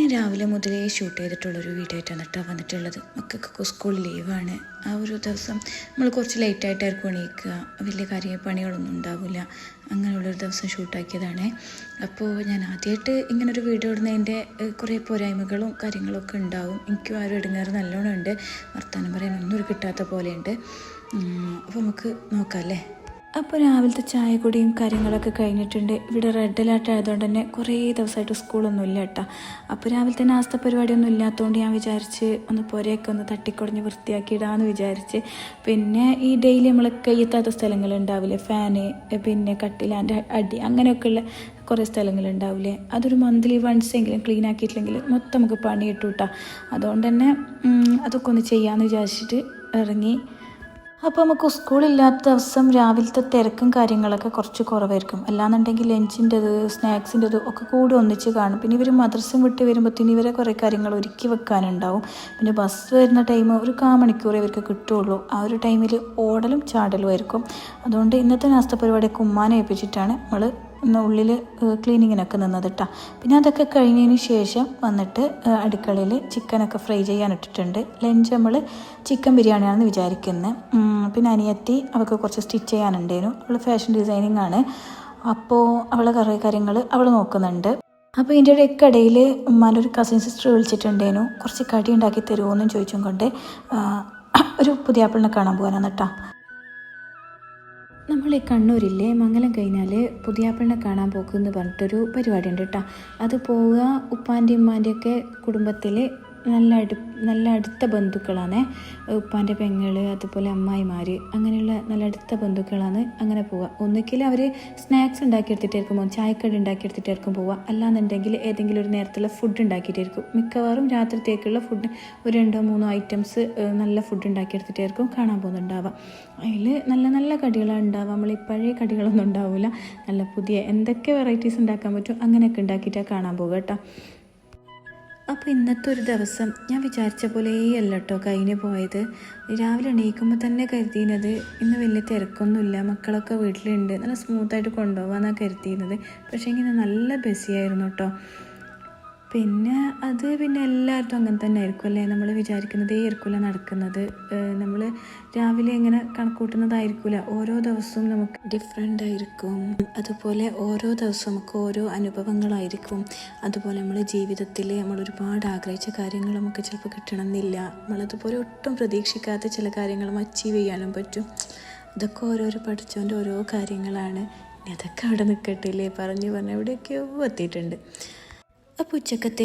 ഞാൻ രാവിലെ മുതലേ ഷൂട്ട് ചെയ്തിട്ടുള്ളൊരു വീഡിയോ ആയിട്ടാണ് കേട്ടോ വന്നിട്ടുള്ളത്. മക്കൾക്കൊക്കെ സ്കൂൾ ലീവാണ്. ആ ഒരു ദിവസം നമ്മൾ കുറച്ച് ലേറ്റായിട്ടായിരിക്കും എണീക്കുക, വലിയ പണികളൊന്നും ഉണ്ടാവില്ല. അങ്ങനെയുള്ളൊരു ദിവസം ഷൂട്ടാക്കിയതാണ്. അപ്പോൾ ഞാൻ ആദ്യമായിട്ട് ഇങ്ങനൊരു വീഡിയോ ഇടുന്നതിൻ്റെ കുറേ പോരായ്മകളും കാര്യങ്ങളൊക്കെ ഉണ്ടാവും. എനിക്കും ആ ഒരു ഇടങ്ങേറ് നല്ലോണം ഉണ്ട്. വർത്തമാനം പറയാനൊന്നും ഒരു കിട്ടാത്ത പോലെയുണ്ട്. അപ്പോൾ നമുക്ക് നോക്കാം അല്ലേ. അപ്പോൾ രാവിലത്തെ ചായ കുടിയും കാര്യങ്ങളൊക്കെ കഴിഞ്ഞിട്ടുണ്ട്. ഇവിടെ റെഡ് അലേർട്ട് ആയതുകൊണ്ട് തന്നെ കുറേ ദിവസമായിട്ട് സ്കൂളൊന്നും ഇല്ല കേട്ടോ. അപ്പോൾ രാവിലത്തെ നാസ്ത പരിപാടിയൊന്നും ഇല്ലാത്തതുകൊണ്ട് ഞാൻ വിചാരിച്ച് ഒന്ന് പുരയൊക്കെ ഒന്ന് തട്ടിക്കുടഞ്ഞ് വൃത്തിയാക്കിയിടാമെന്ന് വിചാരിച്ച്. പിന്നെ ഈ ഡെയിലി നമ്മൾ കയ്യെത്താത്ത സ്ഥലങ്ങളുണ്ടാവില്ലേ, ഫാന്, പിന്നെ കട്ടിലാൻ്റെ അടി, അങ്ങനെയൊക്കെയുള്ള കുറേ സ്ഥലങ്ങളുണ്ടാവില്ലേ, അതൊരു മന്ത്ലി വൺസ് എങ്കിലും ക്ലീൻ ആക്കിയിട്ടില്ലെങ്കിൽ മൊത്തം നമുക്ക് പണി കിട്ടും കേട്ടോ. അതുകൊണ്ട് തന്നെ അതൊക്കെ ഒന്ന് ചെയ്യാമെന്ന് വിചാരിച്ചിട്ട് ഇറങ്ങി. അപ്പോൾ നമുക്ക് സ്കൂളില്ലാത്ത ദിവസം രാവിലത്തെ തിരക്കും കാര്യങ്ങളൊക്കെ കുറച്ച് കുറവായിരിക്കും. അല്ലാന്നുണ്ടെങ്കിൽ ലഞ്ചിൻ്റെത് സ്നാക്സിൻ്റെത് ഒക്കെ കൂടി ഒന്നിച്ച് കാണും. പിന്നെ ഇവർ മദ്രസയും വിട്ട് വരുമ്പോഴത്തേന് ഇവരെ കുറേ കാര്യങ്ങൾ ഒരുക്കി വെക്കാനുണ്ടാവും. പിന്നെ ബസ് വരുന്ന ടൈം ഒരു 1/4 മണിക്കൂറേ ഇവർക്ക് കിട്ടുകയുള്ളൂ. ആ ഒരു ടൈമിൽ ഓടലും ചാടലും ആയിരിക്കും. അതുകൊണ്ട് ഇന്നത്തെ നാസ്ത പരിപാടിയൊക്കെ ഉമ്മാനെ ഏൽപ്പിച്ചിട്ടാണ് നമ്മൾ ഇന്ന് ഉള്ളിൽ ക്ലീനിങ്ങിനൊക്കെ നിന്നത് കേട്ടോ. പിന്നെ അതൊക്കെ കഴിഞ്ഞതിന് ശേഷം വന്നിട്ട് അടുക്കളയിൽ ചിക്കനൊക്കെ ഫ്രൈ ചെയ്യാനിട്ടിട്ടുണ്ട്. ലഞ്ച് നമ്മൾ ചിക്കൻ ബിരിയാണിയാണെന്ന് വിചാരിക്കുന്നത്. പിന്നെ അനിയത്തി അവൾക്ക് കുറച്ച് സ്റ്റിച്ച് ചെയ്യാനുണ്ടായിരുന്നു. അവൾ ഫാഷൻ ഡിസൈനിങ് ആണ്. അപ്പോൾ അവളെ കുറേ കാര്യങ്ങൾ അവൾ നോക്കുന്നുണ്ട്. അപ്പോൾ ഇതിൻ്റെ ഇടയിൽ ഉമ്മാൻ്റെ ഒരു കസിൻ സിസ്റ്റർ വിളിച്ചിട്ടുണ്ടായിരുന്നു. കുറച്ച് കടി ഉണ്ടാക്കി തരുമോ എന്നും ചോദിച്ചും കൊണ്ട് ഒരു പുതിയാപ്പിളിനെ കാണാൻ പോകാനാണ് കേട്ടോ. നമ്മൾ ഈ കണ്ണൂരില്ലേ, മംഗലം കഴിഞ്ഞാൽ പുതിയാപ്പിളിനെ കാണാൻ പോക്കുമെന്ന് പറഞ്ഞിട്ടൊരു പരിപാടി ഉണ്ട് കേട്ടോ. അത് പോവുക ഉപ്പാൻ്റെ ഉമ്മാൻ്റെയൊക്കെ കുടുംബത്തിൽ നല്ല അടുത്ത ബന്ധുക്കളാണ്. ഉപ്പാൻ്റെ പെങ്ങൾ, അതുപോലെ അമ്മായിമാർ, അങ്ങനെയുള്ള നല്ല അടുത്ത ബന്ധുക്കളാണ്. അങ്ങനെ പോവുക. ഒന്നുകിൽ അവർ സ്നാക്സ് ഉണ്ടാക്കിയെടുത്തിട്ടായിരിക്കും പോകും, ചായക്കടി ഉണ്ടാക്കിയെടുത്തിട്ടായിരിക്കും പോവുക. അല്ലാന്നുണ്ടെങ്കിൽ ഏതെങ്കിലും ഒരു നേരത്തുള്ള ഫുഡ് ഉണ്ടാക്കിയിട്ടായിരിക്കും. മിക്കവാറും രാത്രിത്തേക്കുള്ള ഫുഡ് ഒരു 2-3 ഐറ്റംസ് നല്ല ഫുഡ് ഉണ്ടാക്കിയെടുത്തിട്ടായിരിക്കും കാണാൻ പോകുന്നുണ്ടാവുക. അതിൽ നല്ല നല്ല കടികളാണ് ഉണ്ടാവുക. നമ്മൾ ഈ പഴയ കടികളൊന്നും ഉണ്ടാവില്ല. നല്ല പുതിയ എന്തൊക്കെ വെറൈറ്റീസ് ഉണ്ടാക്കാൻ പറ്റും അങ്ങനെയൊക്കെ ഉണ്ടാക്കിയിട്ടാണ് കാണാൻ പോകുക കേട്ടോ. അപ്പോൾ ഇന്നത്തെ ഒരു ദിവസം ഞാൻ വിചാരിച്ച പോലെയല്ല കേട്ടോ കഴിഞ്ഞ് പോയത്. രാവിലെ എണീക്കുമ്പോൾ തന്നെ കരുതിയത് ഇന്ന് വലിയ തിരക്കൊന്നുമില്ല, മക്കളൊക്കെ വീട്ടിലുണ്ട്, നല്ല സ്മൂത്തായിട്ട് കൊണ്ടുപോകാമെന്നാണ് കരുതിയിരുന്നത്. പക്ഷേ ഇങ്ങനെ നല്ല ബിസിയായിരുന്നു കേട്ടോ. പിന്നെ എല്ലായിടത്തും അങ്ങനെ തന്നെ ആയിരിക്കും അല്ലേ. നമ്മൾ വിചാരിക്കുന്നതേ ആയിരിക്കില്ല നടക്കുന്നത്. നമ്മൾ രാവിലെ ഇങ്ങനെ കണക്കൂട്ടുന്നതായിരിക്കില്ല. ഓരോ ദിവസവും നമുക്ക് ഡിഫറെൻ്റ് ആയിരിക്കും. അതുപോലെ ഓരോ ദിവസവും നമുക്ക് ഓരോ അനുഭവങ്ങളായിരിക്കും. അതുപോലെ നമ്മൾ ജീവിതത്തിൽ നമ്മൾ ഒരുപാട് ആഗ്രഹിച്ച കാര്യങ്ങൾ നമുക്ക് ചിലപ്പോൾ കിട്ടണമെന്നില്ല. നമ്മളതുപോലെ ഒട്ടും പ്രതീക്ഷിക്കാത്ത ചില കാര്യങ്ങളും അച്ചീവ് ചെയ്യാനും പറ്റും. ഇതൊക്കെ ഓരോരോ പഠിച്ചവൻ്റെ ഓരോ കാര്യങ്ങളാണ്. അതൊക്കെ അവിടെ നിൽക്കട്ടില്ലേ, പറഞ്ഞ് എവിടെയൊക്കെയോ എത്തിയിട്ടുണ്ട്. അപ്പോൾ ഉച്ചക്കത്തെ